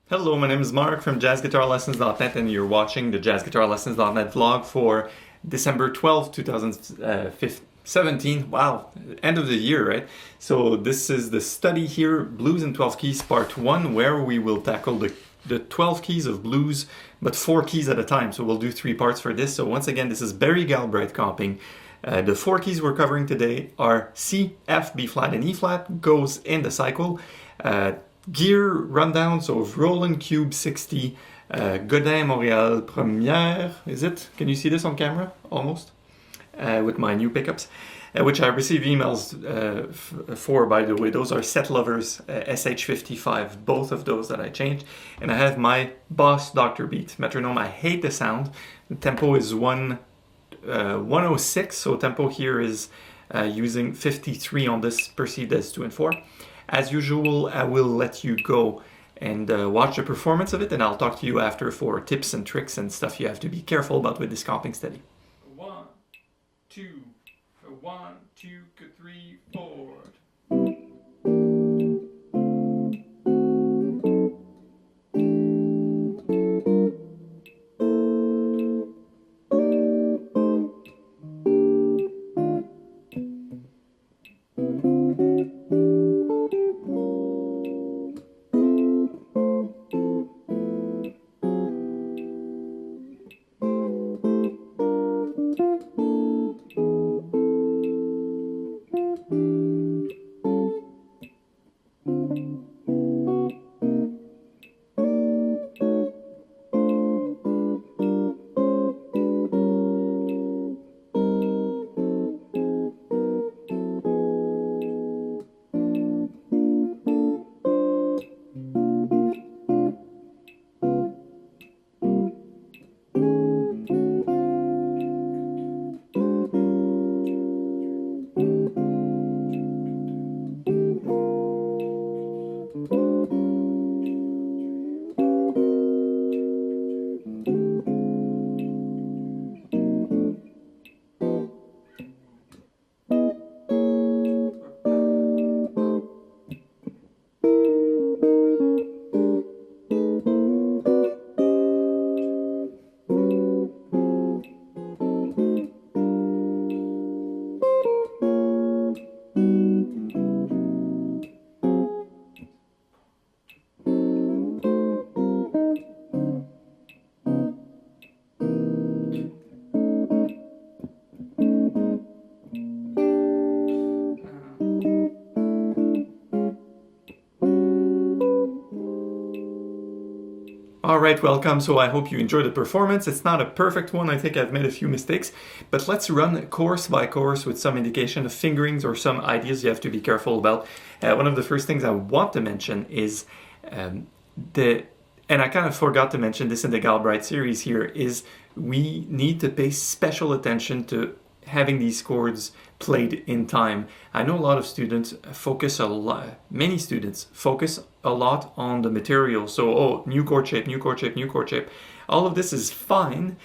Hello, my name is Mark from JazzGuitarLessons.net and you're watching the JazzGuitarLessons.net vlog for December 12th, 2017. Wow, end of the year, right? So this is the study here, Blues in 12 Keys Part 1, where we will tackle the 12 keys of blues, but 4 keys at a time. So we'll do 3 parts for this. So once again, this is Barry Galbraith comping. The 4 keys we're covering today are C, F, B flat, and E flat, goes in the cycle. Gear rundown, so Roland Cube 60, Godin Montréal Première, is it? Can you see this on camera? Almost. With my new pickups, which I received emails for, by the way. Those are Set Lovers SH55, both of those that I changed. And I have my Boss Dr. Beat metronome. I hate the sound. The tempo is 106, so tempo here is using 53 on this, perceived as 2 and 4. As usual, I will let you go and watch the performance of it, and I'll talk to you after for tips and tricks and stuff you have to be careful about with this comping study. 1, 2, 1, 2, 3, 4. Alright, welcome. So I hope you enjoyed the performance. It's not a perfect one. I think I've made a few mistakes, but let's run course by course with some indication of fingerings or some ideas you have to be careful about. One of the first things I want to mention is and I kind of forgot to mention this in the Galbraith series here, is we need to pay special attention to having these chords played in time. I know a lot of students many students focus a lot on the material. So, oh, new chord shape, new chord shape, new chord shape. All of this is fine.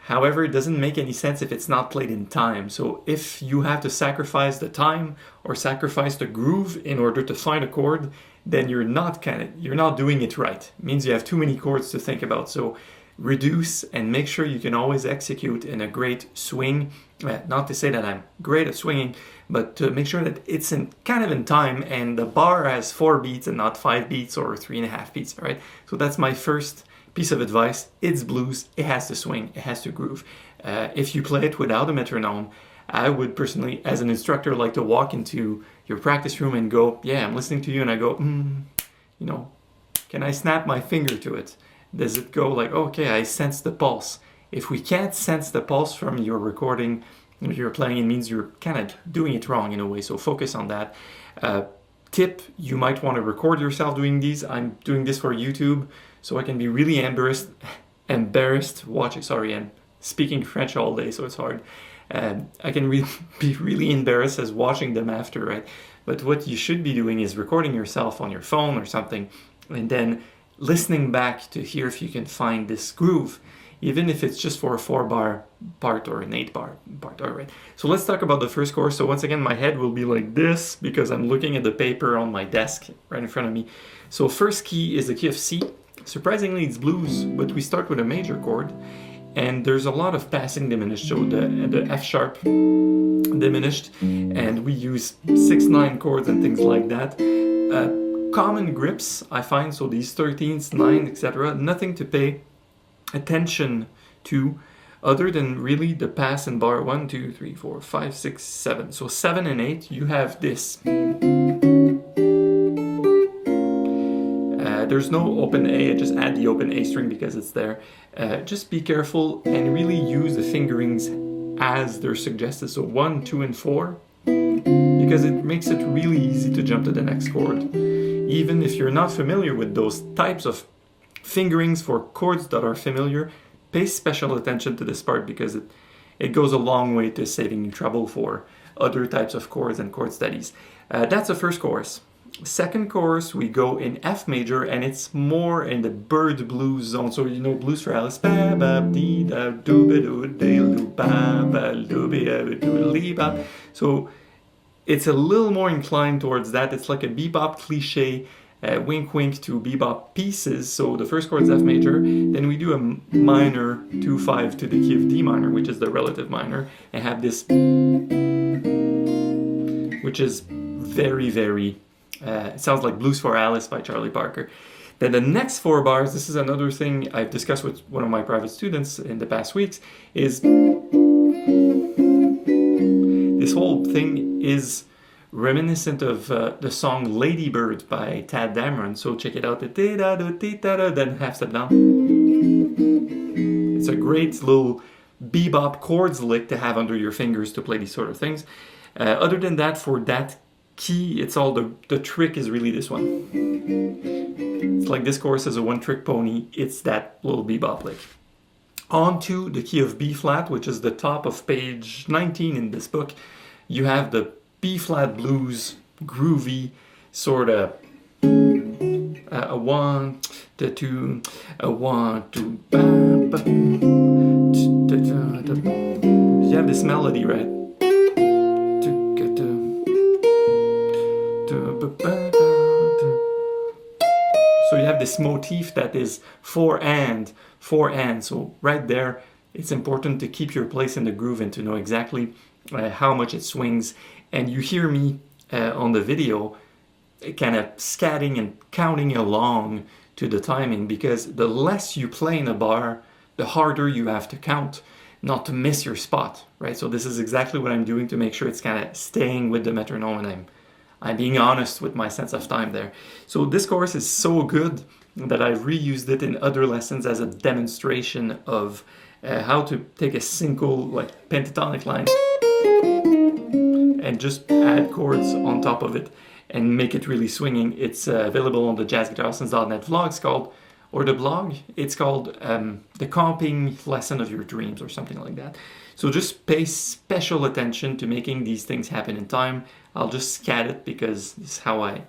However, it doesn't make any sense if it's not played in time. So if you have to sacrifice the time or sacrifice the groove in order to find a chord, then you're not doing it right. It means you have too many chords to think about. So reduce and make sure you can always execute in a great swing. Not to say that I'm great at swinging, but to make sure that it's kind of in time and the bar has 4 beats and not 5 beats or 3.5 beats, all right? So that's my first piece of advice. It's blues, it has to swing, it has to groove. If you play it without a metronome, I would personally, as an instructor, like to walk into your practice room and go, yeah, I'm listening to you, and I go, can I snap my finger to it? Does it go like, okay, I sense the pulse? If we can't sense the pulse from your recording, if you're playing, it means you're kind of doing it wrong in a way, so focus on that. Tip, you might want to record yourself doing these. I'm doing this for YouTube, so I can be really embarrassed watching, sorry, I'm speaking French all day, so it's hard. I can be really embarrassed as watching them after, right? But what you should be doing is recording yourself on your phone or something, and then listening back to hear if you can find this groove, even if it's just for a 4-bar part or an 8-bar part. All right, so let's talk about the first chorus. So once again, my head will be like this because I'm looking at the paper on my desk right in front of me. So first key is the key of C. Surprisingly, it's blues, but we start with a major chord, and there's a lot of passing diminished, so the F sharp diminished, and we use 6/9 chords and things like that. Common grips, I find, so these 13ths, 9, etc., nothing to pay attention to other than really the pass and bar 1, 2, 3, 4, 5, 6, 7. So 7 and 8, you have this. There's no open A, I just add the open A string because it's there. Just be careful and really use the fingerings as they're suggested. So 1, 2, and 4, because it makes it really easy to jump to the next chord. Even if you're not familiar with those types of fingerings for chords that are familiar, pay special attention to this part because it goes a long way to saving you trouble for other types of chords and chord studies. That's the first chorus. Second chorus, we go in F major, and it's more in the bird blues zone. So you know blues for Alice. So it's a little more inclined towards that. It's like a bebop cliche, wink wink to bebop pieces. So the first chord is F major, then we do a minor 2/5 to the key of D minor, which is the relative minor, and have this, which is very, very, it sounds like Blues for Alice by Charlie Parker. Then the next 4 bars, this is another thing I've discussed with one of my private students in the past weeks, is this whole thing is reminiscent of the song Lady Bird by Tad Dameron. So check it out. Then half step down. It's a great little bebop chords lick to have under your fingers to play these sort of things. Other than that, for that key, it's all the trick is really this one. It's like this chorus is a one-trick pony. It's that little bebop lick. On to the key of B flat, which is the top of page 19 in this book. You have the B flat blues, groovy, sort of a 1, 2, a 1, 2, you have this melody, right? So you have this motif that is 4 and. So right there, it's important to keep your place in the groove and to know exactly how much it swings. And you hear me on the video kind of scatting and counting along to the timing, because the less you play in a bar, the harder you have to count not to miss your spot, right? So this is exactly what I'm doing to make sure it's kind of staying with the metronome, and I'm being honest with my sense of time there. So this chorus is so good that I've reused it in other lessons as a demonstration of how to take a single like pentatonic line and just add chords on top of it and make it really swinging. It's available on the jazzguitarlessons.net vlog, it's called The Comping Lesson of Your Dreams or something like that. So just pay special attention to making these things happen in time. I'll just scat it because it's how I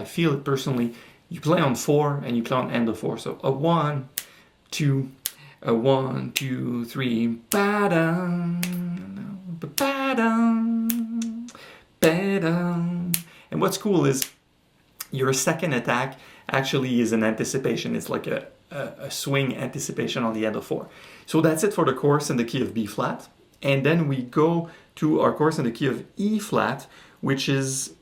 feel it personally. You play on 4 and you play on end of 4. So a 1, 2, a 1, 2, 3, ba-dum, ba-dum, ba-dum. And what's cool is your second attack actually is an anticipation. It's like a swing anticipation on the end of 4. So that's it for the chorus in the key of B flat. And then we go to our chorus in the key of E flat, which is,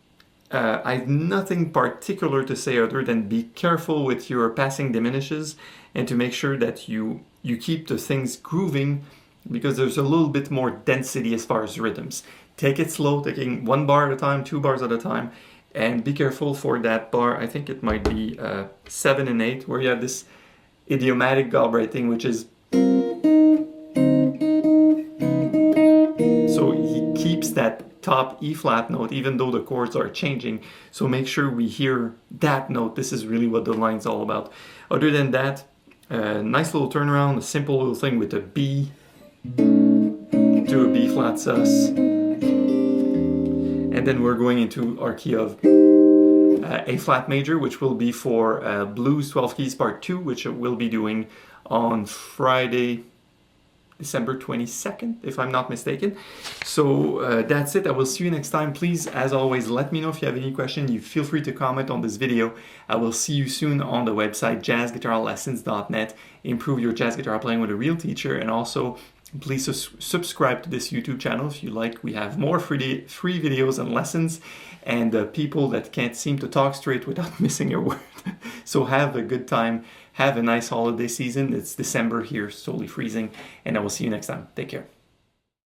I have nothing particular to say other than be careful with your passing diminishes and to make sure that you keep the things grooving, because there's a little bit more density as far as rhythms. Take it slow, taking 1 bar at a time, 2 bars at a time, and be careful for that bar. I think it might be 7 and 8, where you have this idiomatic Galbraith thing, which is, so he keeps that top E flat note even though the chords are changing. So make sure we hear that note. This is really what the line's all about. Other than that, nice little turnaround, a simple little thing with a B to a B flat sus. And then we're going into our key of A flat major, which will be for Blues 12 Keys Part 2, which we'll be doing on Friday December 22nd, if I'm not mistaken. So that's it. I will see you next time. Please, as always, let me know if you have any question. You feel free to comment on this video. I will see you soon on the website, jazzguitarlessons.net. Improve your jazz guitar playing with a real teacher. And also, please subscribe to this YouTube channel if you like. We have more free videos and lessons, and people that can't seem to talk straight without missing a word. So have a good time. Have a nice holiday season. It's December here, it's totally freezing, and I will see you next time. Take care.